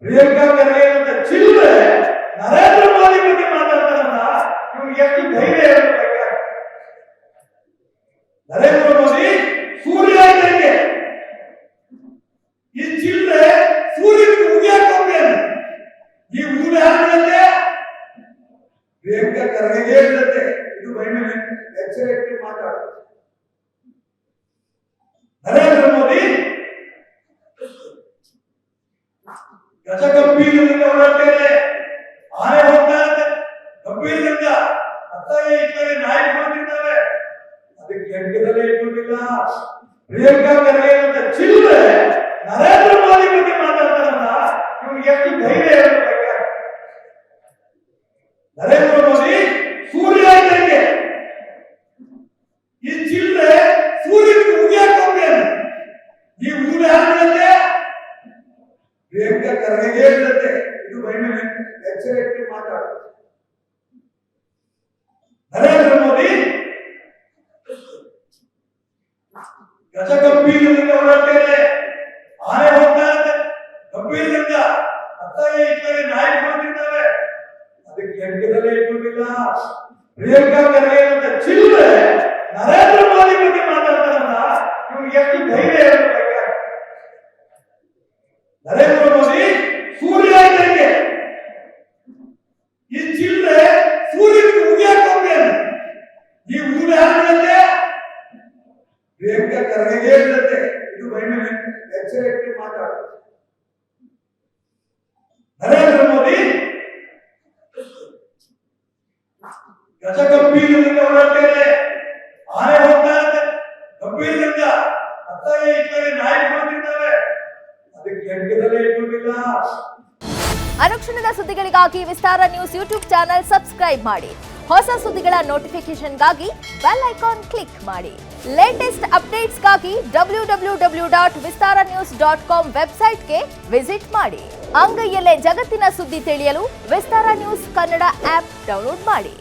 ಪ್ರಿಯಾಂಕಾ ಖರ್ಗೆ ಅಂತ ಚಿಲ್ಲರೆ ನರೇಂದ್ರ ಮೋದಿ ಬಗ್ಗೆ ಮಾತಾಡ್ತಾರಲ್ಲ, ಇವ್ರಿಗೆ ಎಷ್ಟು ಧೈರ್ಯ ಇರಬೇಕು. ನರೇಂದ್ರ ಮೋದಿ ಸೂರ್ಯ ಇದ್ದಂಗೆ, ಈ ಚಿಲ್ಲರೆ ಸೂರ್ಯನಿಗೆ ಉಗಿಯಕ್ಕೆ ಹೋಗ್ತೇನೆ. ಈ ಊರು ಯಾರಂತೆ? ಪ್ರಿಯಾಂಕಾ ಖರ್ಗೆಗೆ ಇರ್ತದೆ. ಇದು ಬೈಮೇಲೆ ಎಚ್ಚರ ಇಟ್ಟು ಮಾತಾಡ. ನರೇಂದ್ರ ಮೋದಿ ಗಜಗಂಭೀರದಿಂದ ಹೊರಟೇನೆ, ಆನೆ ಹೋಗ್ತಾ ಇರುತ್ತೆ ಗಂಭೀರದಿಂದ. ಅತ್ತಾಗೆ ಇಟ್ಟಾಗೆ ನಾಯಿ ಕೊಡ್ತಿದ್ದಾವೆ, ಅದಕ್ಕೆ ಎಡ್ಗದಲ್ಲೇ ಇಟ್ಕೊಂಡಿಲ್ಲ. ಪ್ರಿಯಾಂಕಾ ಖರ್ಗೆ ಅಂತ ಚಿಲ್ಲರೆ ನರೇಂದ್ರ ಮೋದಿ ಬಗ್ಗೆ ಮಾತಾಡ್ತಾರಲ್ಲ, ಇವ್ರಿಗೆ ಎಷ್ಟು ಧೈರ್ಯ ಇರಬೇಕು. ನರೇಂದ್ರ ಮೋದಿ ಸೂರ್ಯ ಇದ್ದಂಗೆ, ಈ ಚಿಲ್ಲರೆ ಸೂರ್ಯನಿಗೆ ಉಗಿಯಕ್ಕೆ ಹೋಗ್ತೇನೆ. ಈ ಊರು ಯಾರಂತೆ? ಪ್ರಿಯಾಂಕಾ ಖರ್ಗೆಗೆ ಇರ್ತದೆ. ಇದು ಬೈಮೇಲೆ ಎಚ್ಚರ ಇಟ್ಟು ಮಾತಾಡ. ನರೇಂದ್ರ ಮೋದಿ ಗಜಗಂಭೀರದಿಂದ ಹೊರಟೇನೆ, ಆನೆ ಹೋಗ್ತಾ ಇರುತ್ತೆ ಗಂಭೀರದಿಂದ. ಅತ್ತಾಗೆ ಇಟ್ಟಾಗೆ ನಾಯಿ ಕೊಡ್ತಿದ್ದಾವೆ, ಅದಕ್ಕೆ ಎಡ್ಗದಲ್ಲೇ ಇಟ್ಕೊಂಡಿಲ್ಲ. ಪ್ರಿಯಾಂಕಾ ಖರ್ಗೆ ಅಂತ ಚಿಲ್ಲರೆ ನರೇಂದ್ರ ಮೋದಿ ಬಗ್ಗೆ ಮಾತಾಡ್ತಾರಲ್ಲ, ಇವ್ರಿಗೆ ಎಷ್ಟು ಧೈರ್ಯ ಇರಬೇಕು. ನರೇಂದ್ರ ಮೋದಿ ಸೂರ್ಯ ಇದ್ದಂಗೆ, ಈ ಚಿಲ್ಲರೆ ಸೂರ್ಯನಿಗೆ ಉಗಿಯಕ್ಕೆ ಹೋಗ್ತೇನೆ. ಈ ಊರು ಯಾರಂತೆ? ಪ್ರಿಯಾಂಕಾ ಖರ್ಗೆಗೆ ಇರ್ತದೆ. ಇದು ಬೈಮೇಲೆ ಎಚ್ಚರ ಇಟ್ಟು ಮಾತಾಡ. ನರೇಂದ್ರ ಮೋದಿ ಗಜಗಂಭೀರದಿಂದ ಹೊರಟೇನೆ, ಆನೆ ಹೋಗ್ತಾ ಇರುತ್ತೆ ಗಂಭೀರದಿಂದ. ಅತ್ತಾಗೆ ಇಟ್ಟಾಗೆ ನಾಯಿ ಕೊಡ್ತಿದ್ದಾವೆ, ಅದಕ್ಕೆ ಎಡ್ಗದಲ್ಲೇ ಇಟ್ಕೊಂಡಿಲ್ಲ. ಅನುಕ್ಷಣದ ಸುದ್ದಿಗಳಿಗಾಗಿ ವಿಸ್ತಾರ ನ್ಯೂಸ್ ಯೂಟ್ಯೂಬ್ ಚಾನೆಲ್ ಸಬ್ಸ್ಕ್ರೈಬ್ ಮಾಡಿ. ಹೊಸ ಸುದ್ದಿಗಳ ನೋಟಿಫಿಕೇಶನ್ಗಾಗಿ ಬೆಲ್ ಐಕಾನ್ ಕ್ಲಿಕ್ ಮಾಡಿ. ಲೇಟೆಸ್ಟ್ ಅಪ್ಡೇಟ್ಸ್ಗಾಗಿ www.vistaranews.com ವೆಬ್ಸೈಟ್ಗೆ ವಿಸಿಟ್ ಮಾಡಿ. ಅಂಗೈಯಲ್ಲೇ ಜಗತ್ತಿನ ಸುದ್ದಿ ತಿಳಿಯಲು ವಿಸ್ತಾರ ನ್ಯೂಸ್ ಕನ್ನಡ ಆಪ್ ಡೌನ್ಲೋಡ್ ಮಾಡಿ.